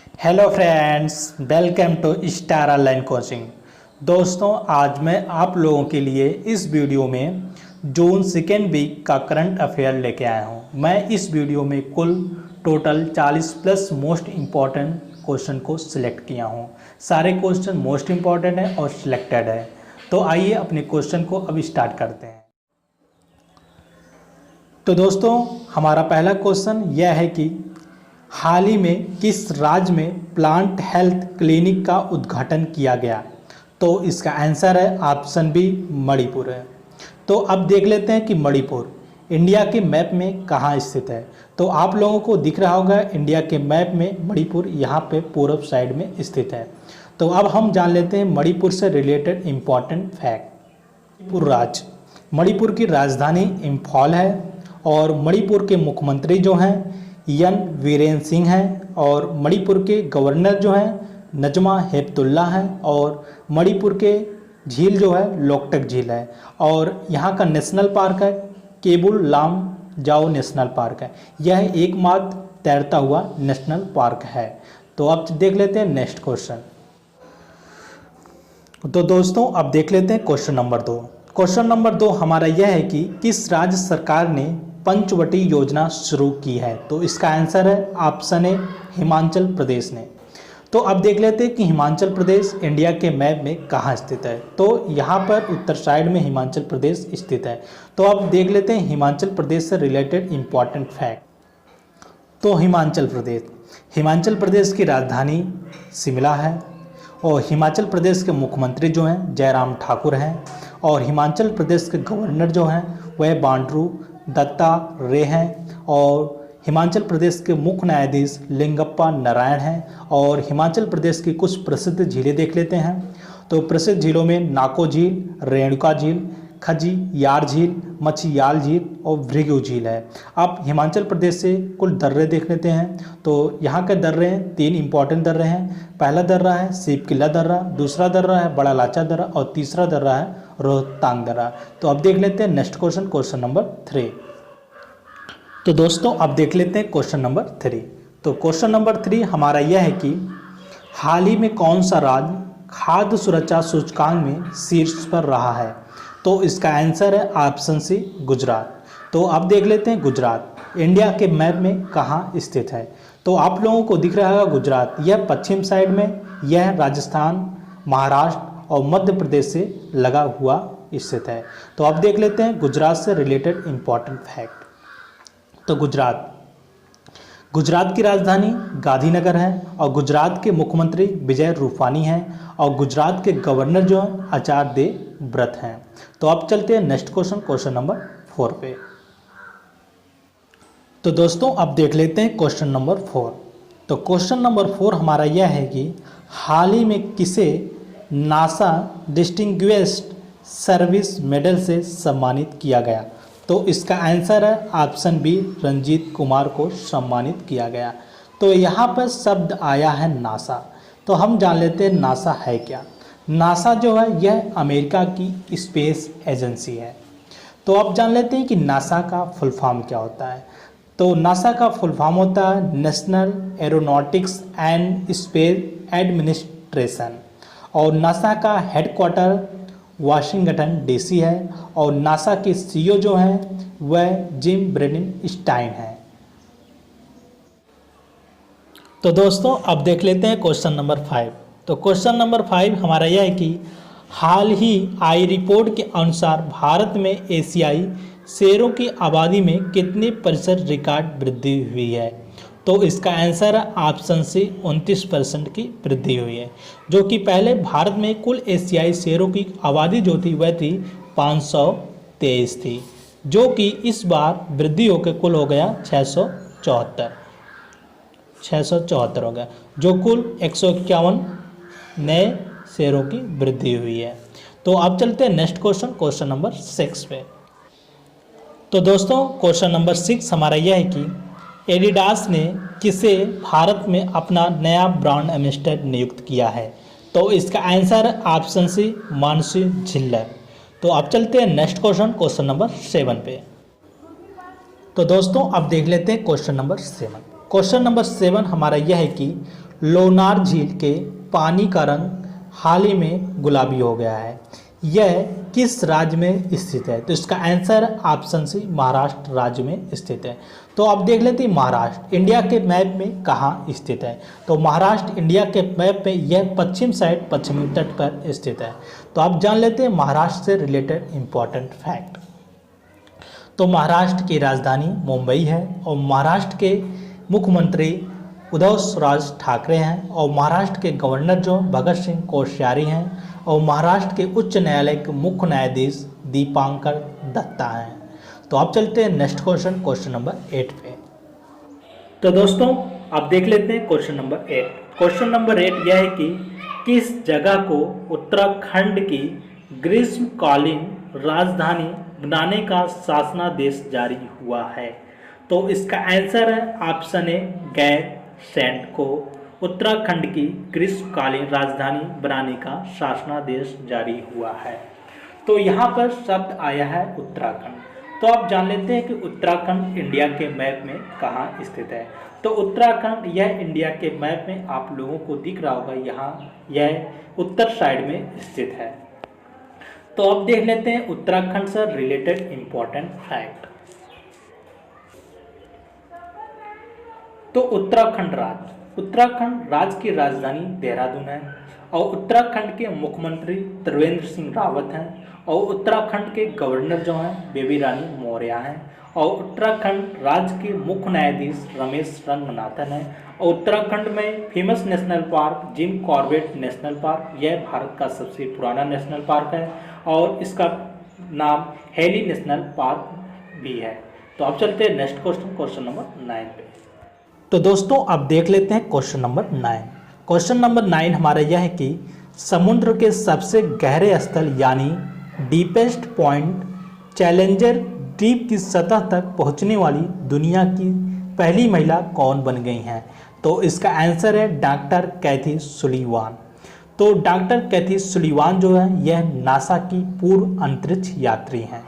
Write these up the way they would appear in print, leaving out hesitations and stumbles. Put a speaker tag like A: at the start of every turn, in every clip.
A: Hello friends, welcome to star online coaching. दोस्तों, आज मैं आप लोगों के लिए इस वीडियो में जून सेकेंड वीक का करंट अफेयर लेके आया हूं। मैं इस वीडियो में कुल total 40 plus most important question को सिलेक्ट किया हूं। सारे क्वेश्चन मोस्ट इम्पॉर्टेंट है और सिलेक्टेड है। तो आइए अपने क्वेश्चन को अब स्टार्ट करते हैं। तो दोस्तों, हमारा पहला क्वेश्चन यह है कि हाल ही में किस राज्य में प्लांट हेल्थ क्लिनिक का उद्घाटन किया गया? तो इसका आंसर है ऑप्शन बी, मणिपुर है। तो अब देख लेते हैं कि मणिपुर इंडिया के मैप में कहाँ स्थित है। तो आप लोगों को दिख रहा होगा इंडिया के मैप में मणिपुर यहाँ पे पूर्व साइड में स्थित है। तो अब हम जान लेते हैं मणिपुर से रिलेटेड इम्पॉर्टेंट फैक्ट। मणिपुर की राजधानी इम्फॉल है और मणिपुर के मुख्यमंत्री जो हैं एन वीरेंद्र सिंह हैं और मणिपुर के गवर्नर जो हैं नजमा हेपतुल्ला हैं और मणिपुर के झील जो है लोकटक झील है और यहाँ का नेशनल पार्क है केबुल लाम जाओ नेशनल पार्क है। यह एकमात्र तैरता हुआ नेशनल पार्क है। तो अब देख लेते हैं नेक्स्ट क्वेश्चन। तो दोस्तों, अब देख लेते हैं क्वेश्चन नंबर 2। क्वेश्चन नंबर 2 हमारा यह है कि किस राज्य सरकार ने पंचवटी योजना शुरू की है? तो इसका आंसर है ऑप्शन ए, हिमाचल प्रदेश ने। तो अब देख लेते हैं कि हिमाचल प्रदेश इंडिया के मैप में कहाँ स्थित है। तो यहाँ पर उत्तर साइड में हिमाचल प्रदेश स्थित है। तो अब देख लेते हैं हिमाचल प्रदेश से रिलेटेड इम्पॉर्टेंट फैक्ट। तो हिमाचल प्रदेश की राजधानी शिमला है और हिमाचल प्रदेश के मुख्यमंत्री जो हैं जयराम ठाकुर हैं और हिमाचल प्रदेश के गवर्नर जो हैं वह बांडरू दत्ता रे हैं और हिमाचल प्रदेश के मुख्य न्यायाधीश लिंगप्पा नारायण हैं। और हिमाचल प्रदेश की कुछ प्रसिद्ध झीलें देख लेते हैं। तो प्रसिद्ध झीलों में नाको झील, रेणुका झील, खजियार झील, मछियाल झील और भृगु झील है। अब हिमाचल प्रदेश से कुल दर्रे देख लेते हैं। तो यहाँ के दर्रे हैं, 3 इंपॉर्टेंट दर्रे हैं। पहला दर्रा है सीप किला दर्रा, दूसरा दर्रा है बड़ा लाचा दर्रा और तीसरा दर्रा है रोहतांग दर्रा। तो अब देख लेते हैं नेक्स्ट क्वेश्चन, क्वेश्चन नंबर 3। तो दोस्तों, अब देख लेते हैं क्वेश्चन नंबर 3। तो क्वेश्चन नंबर 3 हमारा यह है कि हाल ही में कौन सा राज्य खाद्य सुरक्षा सूचकांक में शीर्ष पर रहा है? तो इसका आंसर है ऑप्शन सी, गुजरात। तो अब देख लेते हैं गुजरात इंडिया के मैप में कहाँ स्थित है। तो आप लोगों को दिख रहा होगा गुजरात, यह पश्चिम साइड में, यह राजस्थान, महाराष्ट्र और मध्य प्रदेश से लगा हुआ स्थित है। तो अब देख लेते हैं गुजरात से रिलेटेड इम्पॉर्टेंट फैक्ट। तो गुजरात की राजधानी गांधीनगर है और गुजरात के मुख्यमंत्री विजय रूपानी हैं और गुजरात के गवर्नर जो हैं आचार्य देवव्रत हैं। तो अब चलते हैं नेक्स्ट क्वेश्चन, क्वेश्चन नंबर 4 पे। तो दोस्तों, अब देख लेते हैं क्वेश्चन नंबर 4। तो क्वेश्चन नंबर 4 हमारा यह है कि हाल ही में किसे नासा डिस्टिंग्विश्ड सर्विस मेडल से सम्मानित किया गया? तो इसका आंसर है ऑप्शन बी, रंजीत कुमार को सम्मानित किया गया। तो यहाँ पर शब्द आया है नासा। तो हम जान लेते हैं नासा है क्या। नासा जो है यह अमेरिका की स्पेस एजेंसी है। तो अब जान लेते हैं कि नासा का फुल फॉर्म क्या होता है। तो नासा का फुल फॉर्म होता है national aeronautics and space administration और नासा का हेडक्वार्टर वाशिंगटन डीसी है और नासा के सीईओ जो हैं वह जिम ब्रेनिन स्टाइन है। तो दोस्तों, अब देख लेते हैं क्वेश्चन नंबर 5। तो क्वेश्चन नंबर 5 हमारा यह है कि हाल ही आई रिपोर्ट के अनुसार भारत में एशियाई शेरों की आबादी में कितने % रिकॉर्ड वृद्धि हुई है? तो इसका आंसर है ऑप्शन सी, 29% की वृद्धि हुई है। जो कि पहले भारत में कुल एशियाई शेरों की आबादी जो थी वह थी 523 थी, जो कि इस बार वृद्धि होकर कुल हो गया 674 हो गया, जो कुल 151 नए शेरों की वृद्धि हुई है। तो अब चलते हैं नेक्स्ट क्वेश्चन, क्वेश्चन नंबर 6 पे। तो दोस्तों, क्वेश्चन नंबर 6 हमारा यह है कि एडिडास ने किसे भारत में अपना नया ब्रांड एम्बेसडर नियुक्त किया है? तो इसका आंसर है ऑप्शन सी, मानसी झिल्लर। तो अब चलते हैं नेक्स्ट क्वेश्चन, क्वेश्चन नंबर 7 पे। तो दोस्तों, अब देख लेते हैं क्वेश्चन नंबर 7। क्वेश्चन नंबर 7 हमारा यह है कि लोनार झील के पानी का रंग हाल ही में गुलाबी हो गया है, यह किस राज्य में स्थित है? तो इसका आंसर ऑप्शन सी महाराष्ट्र राज्य में स्थित है। तो आप देख लेते हैं महाराष्ट्र इंडिया के मैप में कहाँ स्थित है। तो महाराष्ट्र इंडिया के मैप में यह पश्चिम साइड पश्चिमी तट पर स्थित है। तो आप जान लेते हैं महाराष्ट्र से रिलेटेड इंपॉर्टेंट फैक्ट। तो महाराष्ट्र की राजधानी मुंबई है और महाराष्ट्र के मुख्यमंत्री उद्धव राज ठाकरे हैं और महाराष्ट्र के गवर्नर जो भगत सिंह कोश्यारी हैं और महाराष्ट्र के उच्च न्यायालय के मुख्य न्यायाधीश दीपांकर दत्ता हैं। तो आप चलते हैं नेक्स्ट क्वेश्चन, क्वेश्चन नंबर 8 पे। तो दोस्तों आप देख लेते हैं क्वेश्चन नंबर 8। क्वेश्चन नंबर 8 यह है कि किस जगह को उत्तराखंड की ग्रीष्मकालीन राजधानी बनाने का शासनादेश जारी हुआ है? तो इसका आंसर है ऑप्शन ए गैरसैंण को उत्तराखंड की ग्रीष्मकालीन राजधानी बनाने का शासनादेश जारी हुआ है। तो यहाँ पर शब्द आया है उत्तराखंड। तो आप जान लेते हैं कि उत्तराखंड इंडिया के मैप में कहाँ स्थित है। तो उत्तराखंड यह इंडिया के मैप में आप लोगों को दिख रहा होगा, यहाँ यह उत्तर साइड में स्थित है। तो आप देख लेते हैं उत्तराखंड से रिलेटेड इंपॉर्टेंट फैक्ट। तो उत्तराखंड राज्य की राजधानी देहरादून है और उत्तराखंड के मुख्यमंत्री त्रिवेंद्र सिंह रावत हैं और उत्तराखंड के गवर्नर जो हैं बेबी रानी मौर्य हैं और उत्तराखंड राज्य के मुख्य न्यायाधीश रमेश रंगनाथन हैं और उत्तराखंड में famous national park Jim Corbett national park, यह भारत का सबसे पुराना नेशनल पार्क है और इसका नाम हेली नेशनल पार्क भी है। तो आप चलते हैं नेक्स्ट क्वेश्चन, क्वेश्चन नंबर 9 पे। तो दोस्तों आप देख लेते हैं क्वेश्चन नंबर 9। क्वेश्चन नंबर 9 हमारा यह है कि समुद्र के सबसे गहरे स्थल यानी डीपेस्ट पॉइंट चैलेंजर द्वीप की सतह तक पहुंचने वाली दुनिया की पहली महिला कौन बन गई हैं? तो इसका आंसर है डॉक्टर कैथी सुलीवान। तो डॉक्टर कैथी सुलीवान जो है यह नासा की पूर्व अंतरिक्ष यात्री हैं।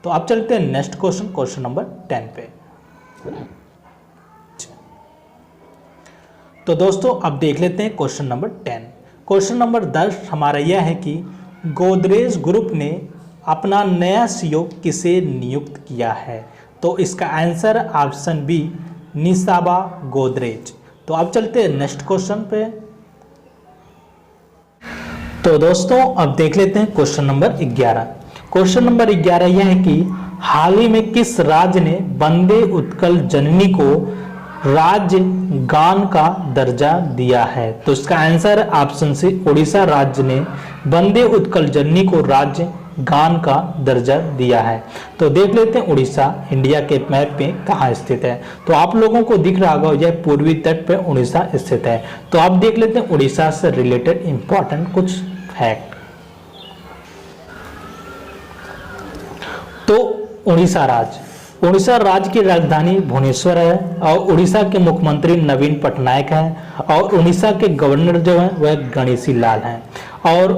A: तो आप चलते हैं नेक्स्ट क्वेश्चन, क्वेश्चन नंबर 10 पे। तो दोस्तों अब देख लेते हैं क्वेश्चन नंबर 10। क्वेश्चन नंबर 10 हमारा यह है कि गोदरेज ग्रुप ने अपना नया सीईओ किसे नियुक्त किया है? तो इसका आंसर ऑप्शन बी निशाबा गोदरेज। तो अब चलते हैं नेक्स्ट क्वेश्चन पे। तो दोस्तों अब देख लेते हैं क्वेश्चन नंबर 11। क्वेश्चन नंबर 11 यह है कि हाल ही में किस राज्य ने वंदे उत्कल जननी को राज्य गान का दर्जा दिया है? तो इसका आंसर ऑप्शन सी उड़ीसा राज्य ने वंदे उत्कल जननी को राज्य गान का दर्जा दिया है। तो देख लेते हैं उड़ीसा इंडिया के मैप पे कहाँ स्थित है। तो आप लोगों को दिख रहा होगा यह पूर्वी तट पे उड़ीसा स्थित है। तो आप देख लेते हैं उड़ीसा से रिलेटेड इंपॉर्टेंट कुछ फैक्ट। तो उड़ीसा राज्य की राजधानी भुवनेश्वर है और उड़ीसा के मुख्यमंत्री नवीन पटनायक हैं और उड़ीसा के गवर्नर जो हैं वह गणेशी लाल हैं। और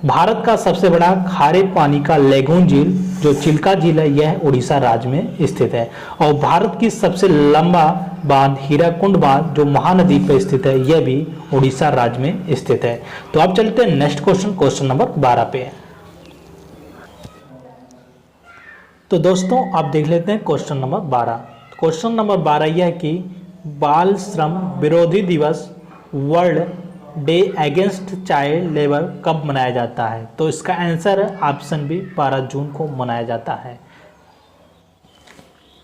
A: भारत का सबसे बड़ा खारे पानी का लेगून झील जो चिल्का झील है यह उड़ीसा राज्य में स्थित है। और भारत की सबसे लंबा बांध हीराकुंड बांध जो महानदी पर स्थित है यह भी उड़ीसा राज्य में स्थित है। तो आप चलते हैं नेक्स्ट क्वेश्चन, क्वेश्चन नंबर 12 पे। तो दोस्तों आप देख लेते हैं क्वेश्चन नंबर 12। क्वेश्चन नंबर 12 यह है कि बाल श्रम विरोधी दिवस world day against child labour कब मनाया जाता है? तो इसका आंसर है ऑप्शन बी 12 जून को मनाया जाता है।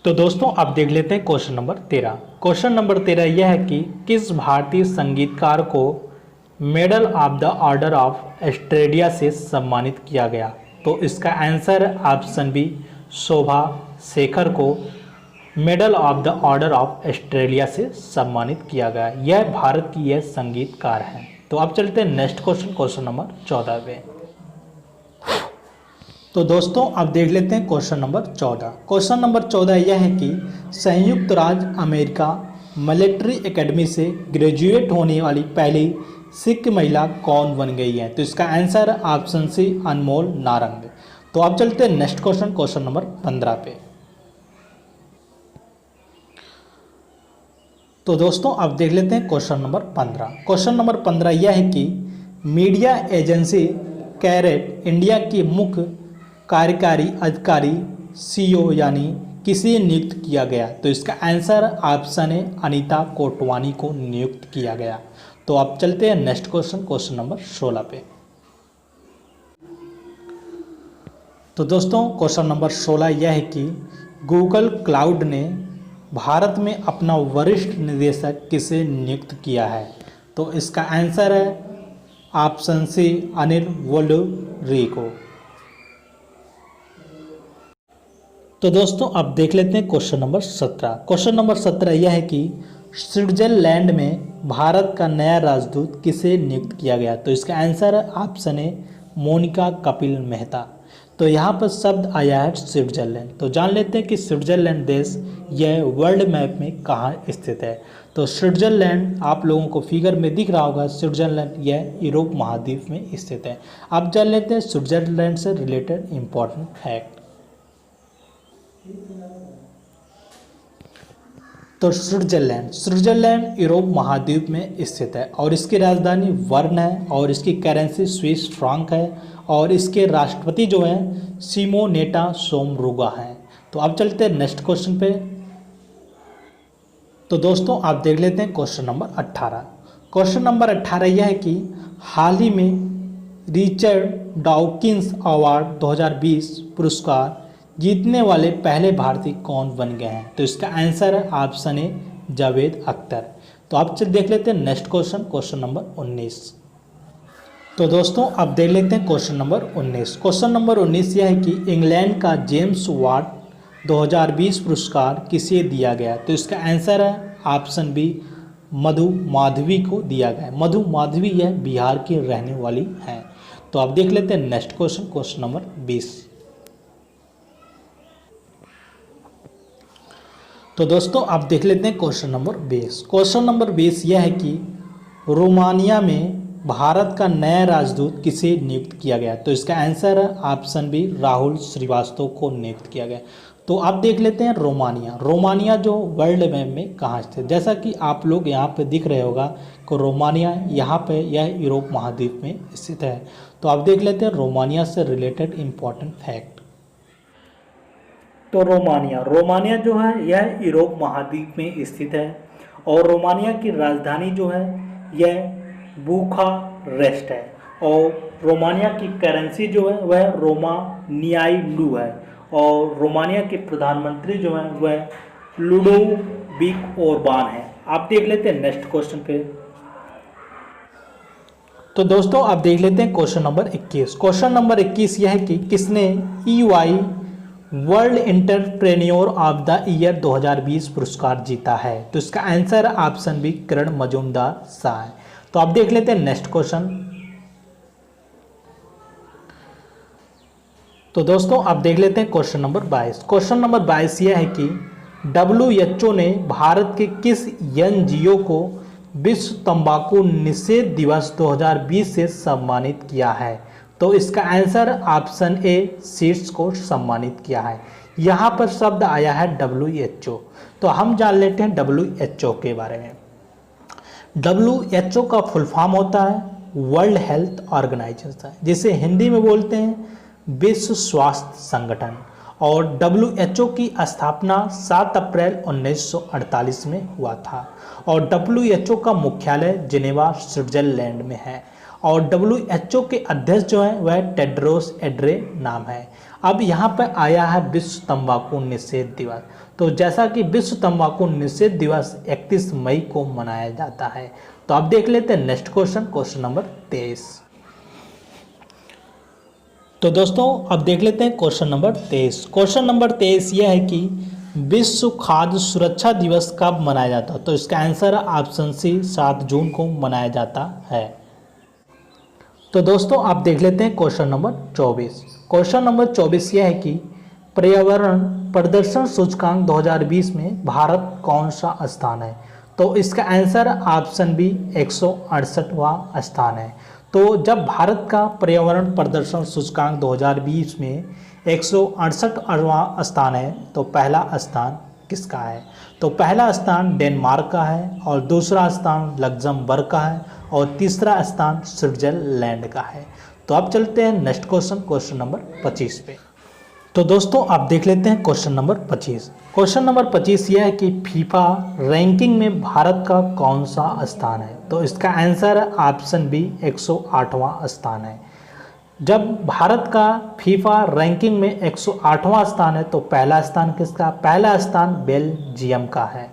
A: तो दोस्तों आप देख लेते हैं क्वेश्चन नंबर 13। क्वेश्चन नंबर 13 यह है कि किस भारतीय संगीतकार को medal of the order of Australia से सम्मानित किया गया? तो इसका आंसर है ऑप्शन बी शोभा शेखर को medal of the order of Australia से सम्मानित किया गया। यह भारत की यह संगीतकार हैं। तो अब चलते हैं नेक्स्ट क्वेश्चन, क्वेश्चन नंबर 14 पे। तो दोस्तों अब देख लेते हैं क्वेश्चन नंबर 14। क्वेश्चन नंबर 14 यह है कि संयुक्त राज्य अमेरिका मिलिट्री एकेडमी से ग्रेजुएट होने वाली पहली सिख महिला कौन बन गई है? तो इसका आंसर ऑप्शन सी अनमोल नारंग। तो आप चलते हैं नेक्स्ट क्वेश्चन, क्वेश्चन नंबर 15 पे। तो दोस्तों अब देख लेते हैं क्वेश्चन नंबर 15। क्वेश्चन नंबर 15 यह है कि मीडिया एजेंसी कैरेट इंडिया की मुख्य कार्यकारी अधिकारी सीईओ यानी किसे नियुक्त किया गया? तो इसका आंसर ऑप्शन है अनीता कोटवानी को नियुक्त किया गया। तो अब चलते हैं नेक्स्ट क्वेश्चन, क्वेश्चन नंबर 16 पे। तो दोस्तों क्वेश्चन नंबर 16 यह है कि गूगल क्लाउड ने भारत में अपना वरिष्ठ निदेशक किसे नियुक्त किया है? तो इसका आंसर है ऑप्शन सी अनिल वोलरी को। तो दोस्तों अब देख लेते हैं क्वेश्चन नंबर 17। क्वेश्चन नंबर 17 यह है कि स्विट्जरलैंड में भारत का नया राजदूत किसे नियुक्त किया गया? तो इसका आंसर है ऑप्शन ए मोनिका कपिल मेहता। तो यहाँ पर शब्द आया है स्विट्जरलैंड। तो जान लेते हैं कि स्विट्जरलैंड देश यह वर्ल्ड मैप में कहाँ स्थित है। तो स्विट्जरलैंड आप लोगों को फिगर में दिख रहा होगा, स्विट्जरलैंड यह यूरोप महाद्वीप में स्थित है। अब जान लेते हैं स्विट्जरलैंड से रिलेटेड इंपॉर्टेंट फैक्ट। तो स्विट्जरलैंड यूरोप महाद्वीप में स्थित है और इसकी राजधानी बर्न है और इसकी करेंसी स्विस फ्रांक है और इसके राष्ट्रपति जो हैं सिमोनेटा सोमरुगा हैं। तो अब चलते हैं नेक्स्ट क्वेश्चन पे। तो दोस्तों आप देख लेते हैं क्वेश्चन नंबर 18। क्वेश्चन नंबर 18 यह है कि हाल ही में रिचर्ड डॉकिंस अवार्ड 2020 पुरस्कार जीतने वाले पहले भारतीय कौन बन गए हैं? तो इसका आंसर है ऑप्शन ए जावेद अख्तर। तो आप देख लेते हैं नेक्स्ट क्वेश्चन, क्वेश्चन नंबर 19। तो दोस्तों अब देख लेते हैं क्वेश्चन नंबर 19। क्वेश्चन नंबर 19 यह है कि इंग्लैंड का जेम्स वाट 2020 पुरस्कार किसे दिया गया? तो इसका आंसर है ऑप्शन बी मधु माधवी को दिया गया। मधु माधवी यह बिहार की रहने वाली हैं। तो आप देख लेते हैं नेक्स्ट क्वेश्चन, क्वेश्चन नंबर 20। तो दोस्तों आप देख लेते हैं क्वेश्चन नंबर 20। क्वेश्चन नंबर 20 यह है कि रोमानिया में भारत का नया राजदूत किसे नियुक्त किया गया? तो इसका आंसर है ऑप्शन बी राहुल श्रीवास्तव को नियुक्त किया गया। तो आप देख लेते हैं रोमानिया जो वर्ल्ड मैप में कहाँ स्थित? जैसा कि आप लोग यहाँ पे दिख रहे होगा कि रोमानिया यहाँ पे यह यूरोप महाद्वीप में स्थित है। तो आप देख लेते हैं रोमानिया से रिलेटेड इंपॉर्टेंट फैक्ट। तो रोमानिया जो है यह यूरोप महाद्वीप में स्थित है और रोमानिया की राजधानी जो है यह बुखारेस्ट है और रोमानिया की करेंसी जो है वह रोमानियाई लू है और रोमानिया के प्रधानमंत्री जो हैं वह लुडोविक ओरबान है। आप देख लेते हैं नेक्स्ट क्वेश्चन पे। तो दोस्तों आप देख लेते हैं क्वेश्चन नंबर 21। क्वेश्चन नंबर 21 यह है कि किसने EY world entrepreneur of the year 2020 पुरस्कार जीता है? तो इसका आंसर ऑप्शन बी किरण मजूमदार शाह है। तो आप देख लेते हैं नेक्स्ट क्वेश्चन। तो दोस्तों आप देख लेते हैं क्वेश्चन नंबर 22। क्वेश्चन नंबर 22 यह है कि WHO ने भारत के किस NGO को विश्व तंबाकू निषेध दिवस 2020 से सम्मानित किया है? तो इसका आंसर ऑप्शन ए सीड्स को सम्मानित किया है। यहाँ पर शब्द आया है WHO। तो हम जान लेते हैं WHO के बारे में। WHO का फुल फॉर्म होता है वर्ल्ड हेल्थ ऑर्गेनाइजेशन, जिसे हिंदी में बोलते हैं विश्व स्वास्थ्य संगठन। और WHO की स्थापना 7 अप्रैल 1948 में हुआ था और WHO का मुख्यालय जिनेवा स्विट्जरलैंड में है और WHO के अध्यक्ष जो हैं वह टेड्रोस एड्रेनाम है। अब यहाँ पर आया है विश्व तंबाकू निषेध दिवस। तो जैसा कि विश्व तंबाकू निषेध दिवस 31 मई को मनाया जाता है। तो आप देख लेते हैं नेक्स्ट क्वेश्चन, क्वेश्चन नंबर 23। तो दोस्तों अब देख लेते हैं क्वेश्चन नंबर 23। क्वेश्चन नंबर 23 यह है कि विश्व खाद्य सुरक्षा दिवस कब मनाया जाता है? तो इसका आंसर ऑप्शन सी 7 जून को मनाया जाता है। तो दोस्तों आप देख लेते हैं क्वेश्चन नंबर 24। क्वेश्चन नंबर 24 यह है कि पर्यावरण प्रदर्शन सूचकांक 2020 में भारत कौन सा स्थान है? तो इसका आंसर ऑप्शन बी 168वां स्थान है। तो जब भारत का पर्यावरण प्रदर्शन सूचकांक 2020 में 168वां स्थान है तो पहला स्थान किसका है? तो पहला स्थान डेनमार्क का है और दूसरा स्थान लग्जमबर्ग का है और तीसरा स्थान स्विट्जरलैंड का है। तो अब चलते हैं नेक्स्ट क्वेश्चन, क्वेश्चन नंबर 25 पे। तो दोस्तों आप देख लेते हैं क्वेश्चन नंबर 25। क्वेश्चन नंबर 25 यह है कि फीफा रैंकिंग में भारत का कौन सा स्थान है। तो इसका आंसर है ऑप्शन बी 108वां स्थान है। जब भारत का फीफा रैंकिंग में 108वां स्थान है तो पहला स्थान किसका, पहला स्थान बेल्जियम का है।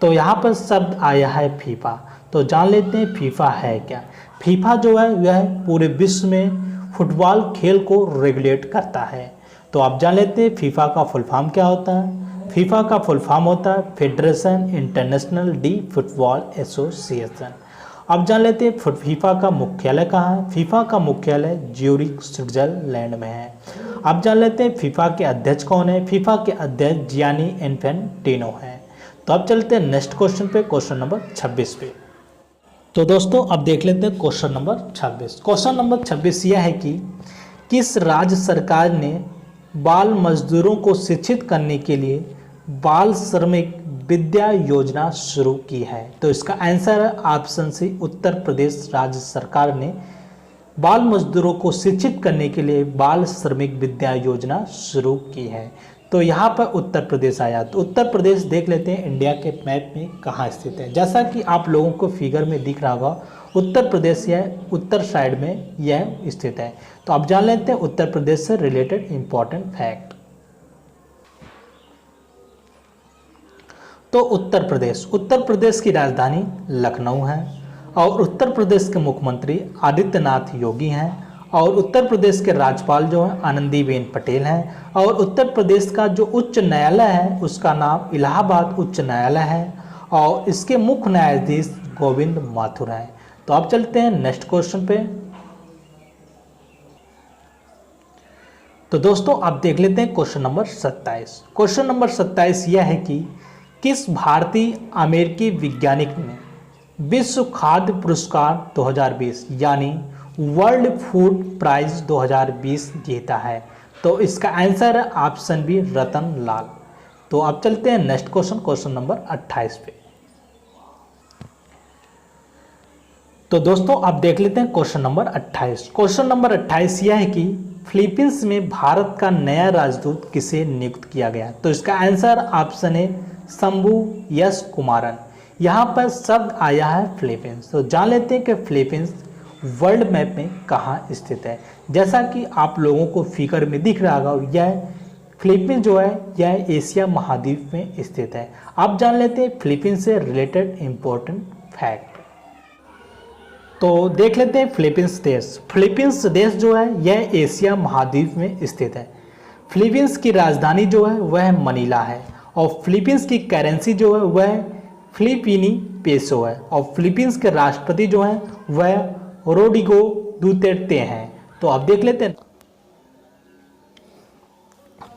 A: तो यहाँ पर शब्द आया है फीफा। तो जान लेते हैं फीफा है क्या। फीफा जो है वह पूरे विश्व में फुटबॉल खेल को रेगुलेट करता है। तो आप जान लेते हैं फीफा का फुल फॉर्म क्या होता है। फीफा का फुल फॉर्म होता है federation international D football association. अब जान लेते हैं फीफा का मुख्यालय कहाँ है। फीफा का मुख्यालय ज्यूरिख स्विट्जरलैंड में है। अब जान लेते हैं फीफा के अध्यक्ष कौन है। फीफा के अध्यक्ष जियानी इन्फेंटिनो है। तो अब चलते हैं नेक्स्ट क्वेश्चन पे, क्वेश्चन नंबर 26 पे। तो दोस्तों अब देख लेते हैं क्वेश्चन नंबर 26। क्वेश्चन नंबर 26 यह है कि किस राज्य सरकार ने बाल मजदूरों को शिक्षित करने के लिए बाल श्रमिक विद्या योजना शुरू की है। तो इसका आंसर है ऑप्शन सी उत्तर प्रदेश राज्य सरकार ने बाल मजदूरों को शिक्षित करने के लिए बाल श्रमिक विद्या योजना शुरू की है। तो यहाँ पर उत्तर प्रदेश आया। तो उत्तर प्रदेश देख लेते हैं इंडिया के मैप में कहाँ स्थित है। जैसा कि आप लोगों को फिगर में दिख रहा होगा उत्तर प्रदेश यह उत्तर साइड में यह स्थित है। तो आप जान लेते हैं उत्तर प्रदेश से रिलेटेड इंपॉर्टेंट फैक्ट। तो उत्तर प्रदेश की राजधानी लखनऊ है और उत्तर प्रदेश के मुख्यमंत्री आदित्यनाथ योगी हैं और उत्तर प्रदेश के राज्यपाल जो हैं आनंदीबेन पटेल हैं और उत्तर प्रदेश का जो उच्च न्यायालय है उसका नाम इलाहाबाद उच्च न्यायालय है और इसके मुख्य न्यायाधीश गोविंद माथुर हैं। तो आप चलते हैं नेक्स्ट क्वेश्चन पे। तो दोस्तों आप देख लेते हैं क्वेश्चन नंबर 27। क्वेश्चन नंबर 27 यह है कि किस भारतीय अमेरिकी वैज्ञानिक ने विश्व खाद्य पुरस्कार 2020 यानी वर्ल्ड फूड प्राइज 2020 जीता है। तो इसका आंसर है ऑप्शन बी रतन लाल। तो अब चलते हैं नेक्स्ट क्वेश्चन, क्वेश्चन नंबर 28 पे। तो दोस्तों आप देख लेते हैं क्वेश्चन नंबर 28। क्वेश्चन नंबर 28 यह है कि फिलीपींस में भारत का नया राजदूत किसे नियुक्त किया गया। तो इसका आंसर ऑप्शन है शंभू यश कुमारन। यहाँ पर शब्द आया है फिलीपींस। तो जान लेते हैं कि फिलीपींस वर्ल्ड मैप में कहाँ स्थित है। जैसा कि आप लोगों को फिगर में दिख रहा होगा यह फिलीपींस जो है यह एशिया महाद्वीप में स्थित है। आप जान लेते हैं फिलीपींस से रिलेटेड इंपॉर्टेंट फैक्ट। तो देख लेते हैं फिलीपींस देश। फिलीपींस देश जो है यह एशिया महाद्वीप में स्थित है। फिलीपींस की राजधानी जो है वह मनीला है और फिलीपींस की करेंसी जो है वह फिलिपीनी पेसो है और फिलीपींस के राष्ट्रपति जो हैं वह रोड्रिगो दुतेर्ते हैं। तो अब देख लेते हैं।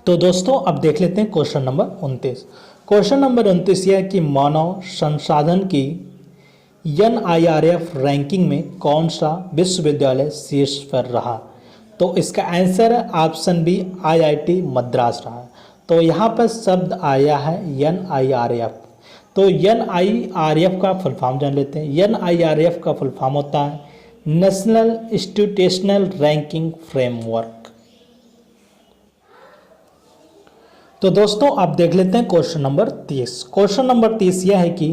A: तो दोस्तों अब देख लेते हैं क्वेश्चन नंबर 29। क्वेश्चन नंबर 29 यह है कि मानव संसाधन की NIRF रैंकिंग में कौन सा विश्वविद्यालय शीर्ष पर रहा। तो इसका आंसर है ऑप्शन बी IIT मद्रास रहा। तो यहाँ पर शब्द आया है NIRF। तो NIRF का फुल फॉर्म जान लेते हैं। NIRF का फुल फॉर्म होता है नेशनल इंस्टीट्यूशनल रैंकिंग फ्रेमवर्क। तो दोस्तों आप देख लेते हैं क्वेश्चन नंबर 30। क्वेश्चन नंबर 30 यह है कि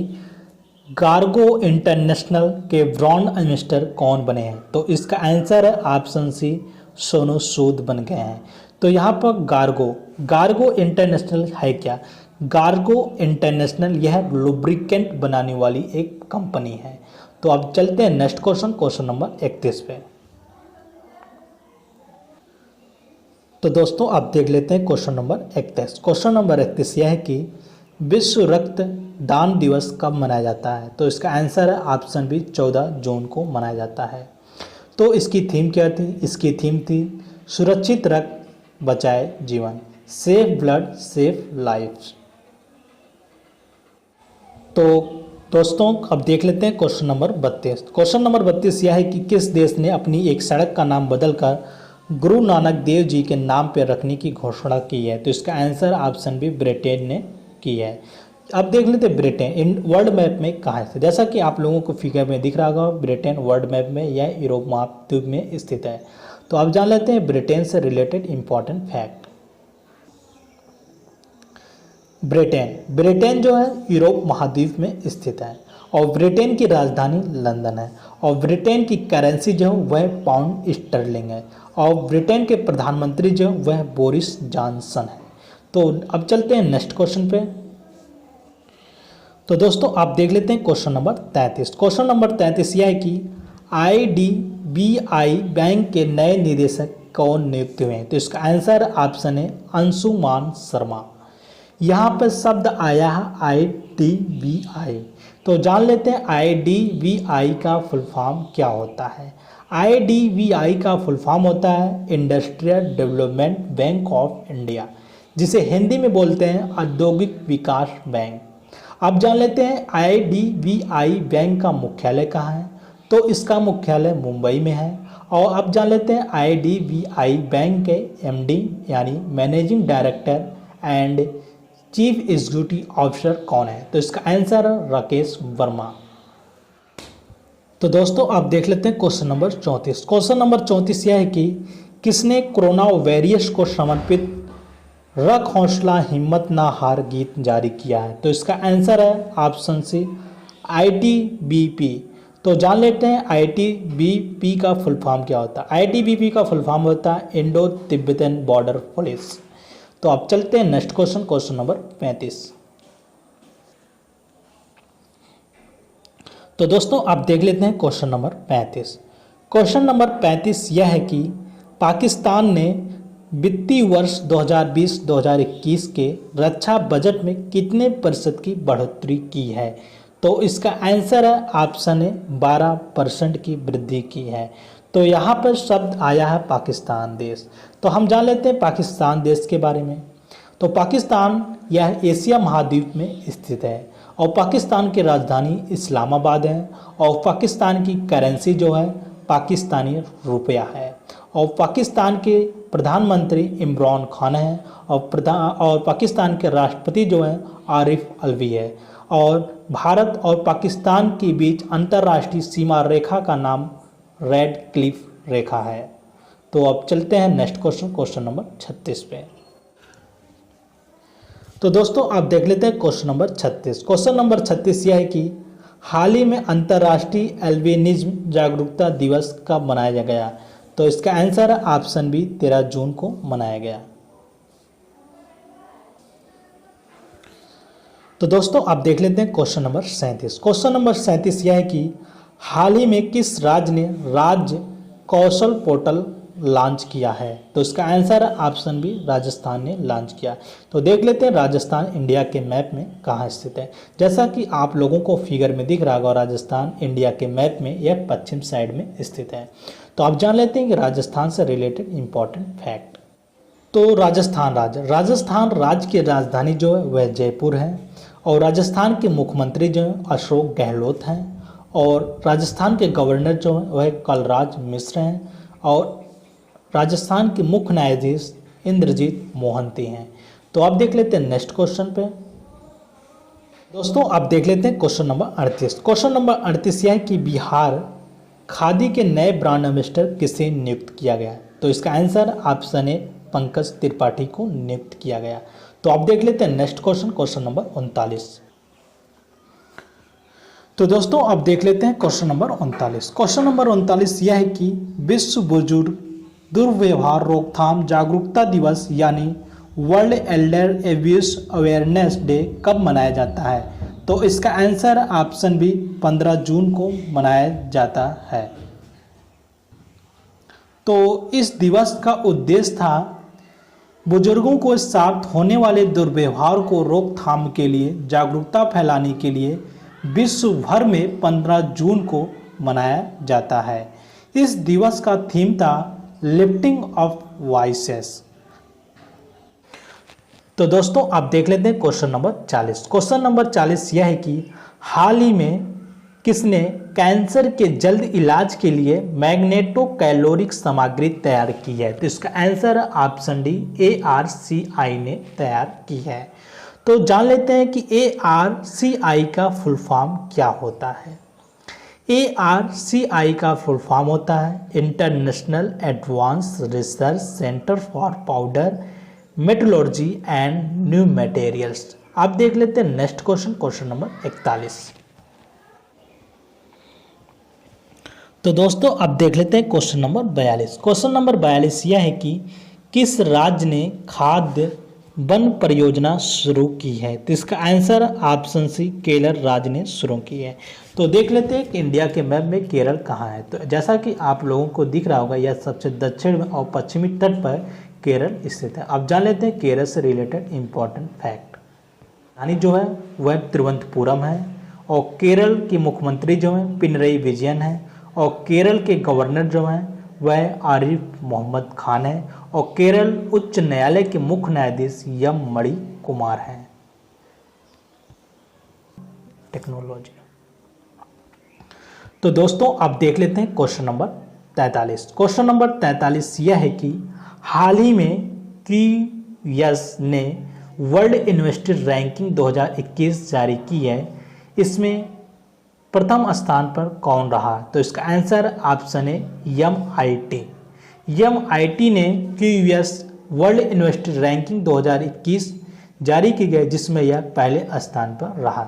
A: गार्गो इंटरनेशनल के ब्रांड एम्बेसडर कौन बने हैं। तो इसका आंसर है ऑप्शन सी सोनू सूद बन गए हैं। तो यहाँ पर गार्गो इंटरनेशनल है क्या। गार्गो इंटरनेशनल यह लुब्रिकेंट बनाने वाली एक कंपनी है। तो अब चलते हैं नेक्स्ट क्वेश्चन, क्वेश्चन नंबर 31 पे। तो दोस्तों आप देख लेते हैं क्वेश्चन नंबर 31। क्वेश्चन नंबर 31 यह है कि विश्व रक्तदान दिवस कब मनाया जाता है। तो इसका आंसर है ऑप्शन बी 14 जून को मनाया जाता है। तो इसकी थीम क्या थी। इसकी थीम थी सुरक्षित रक्त बचाए जीवन, सेफ ब्लड सेफ लाइफ। तो दोस्तों अब देख लेते हैं क्वेश्चन नंबर 32। क्वेश्चन नंबर 32 यह है कि किस देश ने अपनी एक सड़क का नाम बदलकर गुरु नानक देव जी के नाम पर रखने की घोषणा की है। तो इसका आंसर ऑप्शन बी ब्रिटेन ने की है। अब देख लेते हैं ब्रिटेन इन वर्ल्ड मैप में कहाँ है। जैसा कि आप लोगों को फिगर में दिख रहा होगा, ब्रिटेन वर्ल्ड मैप में या यूरोप महाद्वीप में स्थित है। तो अब जान लेते हैं ब्रिटेन से रिलेटेड इंपॉर्टेंट फैक्ट। ब्रिटेन जो है यूरोप महाद्वीप में स्थित है और ब्रिटेन की राजधानी लंदन है और ब्रिटेन की करेंसी जो है वह पाउंड स्टर्लिंग है और ब्रिटेन के प्रधानमंत्री जो है वह बोरिस जॉनसन है। तो अब चलते हैं नेक्स्ट क्वेश्चन पे। तो दोस्तों आप देख लेते हैं क्वेश्चन नंबर 33। क्वेश्चन नंबर 33 यह है कि IDBI बैंक के नए निदेशक कौन नियुक्त हुए हैं। तो इसका आंसर ऑप्शन है अंशुमान शर्मा। यहाँ पर शब्द आया है IDBI, तो जान लेते हैं IDBI का फुल फॉर्म क्या होता है। IDBI का फुल फॉर्म होता है industrial development bank of India, जिसे हिंदी में बोलते हैं औद्योगिक विकास बैंक। अब जान लेते हैं IDBI बैंक का मुख्यालय कहाँ है। तो इसका मुख्यालय मुंबई में है। और अब जान लेते हैं IDBI बैंक के MD यानी managing director and chief executive officer कौन है। तो इसका आंसर है राकेश वर्मा। तो दोस्तों आप देख लेते हैं क्वेश्चन नंबर 34। क्वेश्चन नंबर 34 यह है कि किसने कोरोना वॉरियर्स को समर्पित रख हौसला हिम्मत ना हार गीत जारी किया है। तो इसका आंसर है ऑप्शन सी ITBP। तो जान लेते हैं ITBP का फुल फॉर्म क्या होता है। ITBP का फुल फॉर्म होता है इंडो तिब्बतन बॉर्डर पुलिस। तो अब चलते हैं नेक्स्ट क्वेश्चन, क्वेश्चन नंबर 35। तो दोस्तों आप देख लेते हैं क्वेश्चन नंबर 35। क्वेश्चन नंबर 35 यह है कि पाकिस्तान ने वित्तीय वर्ष 2020-2021 के रक्षा बजट में कितने % की बढ़ोतरी की है। तो इसका आंसर है ऑप्शन है 12% की वृद्धि की है। तो यहाँ पर शब्द आया है पाकिस्तान देश। तो हम जान लेते हैं पाकिस्तान देश के बारे में। तो पाकिस्तान यह एशिया महाद्वीप में स्थित है और पाकिस्तान की राजधानी इस्लामाबाद है और पाकिस्तान की करेंसी जो है पाकिस्तानी रुपया है और पाकिस्तान के प्रधानमंत्री इमरान खान है और पाकिस्तान के राष्ट्रपति जो है आरिफ अलवी है और भारत और पाकिस्तान के बीच अंतर्राष्ट्रीय सीमा रेखा का नाम रेड क्लिफ रेखा है। तो अब चलते हैं नेक्स्ट क्वेश्चन, क्वेश्चन नंबर 36 पे। तो दोस्तों आप देख लेते हैं क्वेश्चन नंबर 36। क्वेश्चन नंबर 36 यह है कि हाल ही में अंतर्राष्ट्रीय एल्बिनिज्म जागरूकता दिवस कब मनाया गया। तो इसका आंसर है ऑप्शन बी 13 जून को मनाया गया। तो दोस्तों आप देख लेते हैं क्वेश्चन नंबर 37। क्वेश्चन नंबर 37 यह है कि हाल ही में किस राज्य ने राज्य कौशल पोर्टल लॉन्च किया है। तो इसका आंसर है ऑप्शन बी राजस्थान ने लॉन्च किया। तो देख लेते हैं राजस्थान इंडिया के मैप में कहाँ स्थित है। जैसा कि आप लोगों को फिगर में दिख रहा होगा, राजस्थान इंडिया के मैप में यह पश्चिम साइड में स्थित है। तो आप जान लेते हैं कि राजस्थान से रिलेटेड इंपॉर्टेंट फैक्ट। तो राजस्थान राज्य की राजधानी जो है वह जयपुर है और राजस्थान के मुख्यमंत्री जो हैं अशोक गहलोत हैं और राजस्थान के गवर्नर जो हैं वह कलराज मिश्र हैं और राजस्थान के मुख्य न्यायाधीश इंद्रजीत मोहंती हैं। तो आप देख लेते हैं नेक्स्ट क्वेश्चन पे। दोस्तों आप देख लेते हैं क्वेश्चन नंबर 38। क्वेश्चन नंबर 38 यह है कि बिहार खादी के नए ब्रांड एम्बेसडर किसे नियुक्त किया गया। तो इसका answer option A Pankaj Tripathi को नियुक्त किया गया। तो आप देख लेते हैं नेक्स्ट क्वेश्चन, क्वेश्चन नंबर 39। तो दोस्तों आप देख लेते हैं क्वेश्चन नंबर 39। क्वेश्चन नंबर 39 यह है कि विश्व बुजुर्ग दुर्व्यवहार रोकथाम जागरूकता दिवस यानी world Elder abuse awareness day कब मनाया जाता है। तो इसका आंसर ऑप्शन बी 15 जून को मनाया जाता है। तो इस दिवस का उद्देश्य था बुजुर्गों को साथ होने वाले दुर्व्यवहार को रोकथाम के लिए जागरूकता फैलाने के लिए विश्व भर में 15 जून को मनाया जाता है। इस दिवस का थीम था लिफ्टिंग ऑफ वॉइसेस। तो दोस्तों आप देख लेते हैं क्वेश्चन नंबर 40। क्वेश्चन नंबर 40 यह है कि हाल ही में किसने कैंसर के जल्द इलाज के लिए मैग्नेटो कैलोरिक सामग्री तैयार की है। तो इसका आंसर ऑप्शन डी ARCI ने तैयार की है। तो जान लेते हैं कि ARCI का फुल फॉर्म क्या होता है। ARCI का फुल फॉर्म होता है international advance research centre for powder metallurgy and new materials. आप देख लेते हैं नेक्स्ट क्वेश्चन, क्वेश्चन नंबर 41। तो दोस्तों अब देख लेते हैं क्वेश्चन नंबर 42। क्वेश्चन नंबर 42 यह है कि किस राज्य ने खाद्य वन परियोजना शुरू की है। तो इसका आंसर ऑप्शन सी केरल राज्य ने शुरू की है। तो देख लेते हैं कि इंडिया के मैप में केरल कहाँ है। तो जैसा कि आप लोगों को दिख रहा होगा, यह सबसे दक्षिण और पश्चिमी तट पर केरल स्थित है। अब जान लेते हैं केरल से रिलेटेड इंपॉर्टेंट फैक्ट। राजधानी जो है वह तिरुवनंतपुरम है, और केरल की मुख्यमंत्री जो है पिनरई विजयन है, और केरल के गवर्नर जो हैं वह आरिफ मोहम्मद खान है, और केरल उच्च न्यायालय के मुख्य न्यायाधीश एम मणि कुमार हैं। टेक्नोलॉजी। तो दोस्तों अब देख लेते हैं क्वेश्चन नंबर 43। क्वेश्चन नंबर 43 यह है कि हाल ही में QS ने वर्ल्ड इन्वेस्टर रैंकिंग 2021 जारी की है, इसमें प्रथम स्थान पर कौन रहा। तो इसका आंसर ऑप्शन है MIT। MIT ने QS वर्ल्ड इन्वेस्टर रैंकिंग 2021 जारी की गई, जिसमें यह पहले स्थान पर रहा।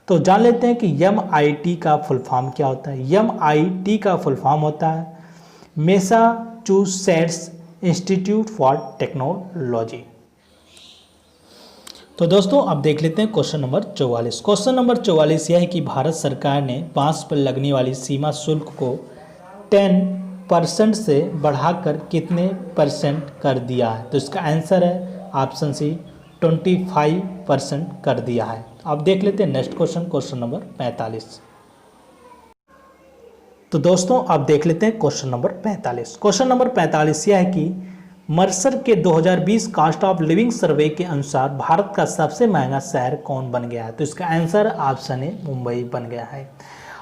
A: तो जान लेते हैं कि MIT का फुल फॉर्म क्या होता है। MIT का फुल फॉर्म होता है मैसाचुसेट्स इंस्टीट्यूट फॉर टेक्नोलॉजी। तो दोस्तों अब देख लेते हैं क्वेश्चन नंबर 44। क्वेश्चन नंबर 44 यह है कि भारत सरकार ने बांस पर लगने वाली सीमा शुल्क को 10% से बढ़ाकर कितने % कर दिया है। तो इसका आंसर है ऑप्शन सी 25% कर दिया है। अब देख लेते हैं नेक्स्ट क्वेश्चन, क्वेश्चन नंबर 45। तो दोस्तों अब देख लेते हैं क्वेश्चन नंबर 45। क्वेश्चन नंबर 45 यह है कि मर्सर के 2020 कास्ट ऑफ लिविंग सर्वे के अनुसार भारत का सबसे महंगा शहर कौन बन गया है। तो इसका आंसर ऑप्शन है मुंबई बन गया है।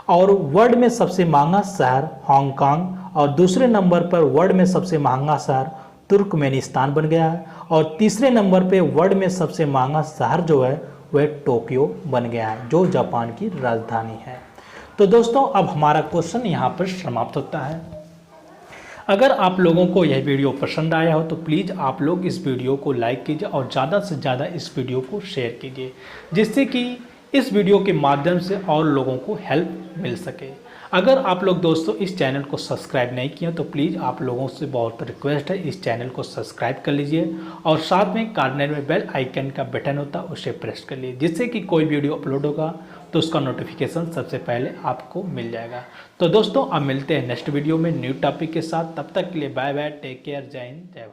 A: और वर्ल्ड में सबसे महंगा शहर हांगकांग, और दूसरे नंबर पर वर्ल्ड में सबसे महंगा शहर तुर्कमेनिस्तान बन गया है, और तीसरे नंबर पे वर्ल्ड में सबसे महंगा शहर जो है वह टोक्यो बन गया है, जो जापान की राजधानी है। तो दोस्तों अब हमारा क्वेश्चन यहाँ पर समाप्त होता है। अगर आप लोगों को यह वीडियो पसंद आया हो तो प्लीज़ आप लोग इस वीडियो को लाइक कीजिए और ज़्यादा से ज़्यादा इस वीडियो को शेयर कीजिए, जिससे कि इस वीडियो के माध्यम से और लोगों को हेल्प मिल सके। अगर आप लोग दोस्तों इस चैनल को सब्सक्राइब नहीं किया तो प्लीज़ आप लोगों से बहुत रिक्वेस्ट है, इस चैनल को सब्सक्राइब कर लीजिए, और साथ में कॉर्नर में बेल आइकन का बटन होता है उसे प्रेस कर लीजिए, जिससे कि कोई वीडियो अपलोड होगा तो उसका नोटिफिकेशन सबसे पहले आपको मिल जाएगा। तो दोस्तों अब मिलते हैं नेक्स्ट वीडियो में न्यू टॉपिक के साथ। तब तक के लिए बाय बाय, टेक केयर, जय हिंद, जय भारत।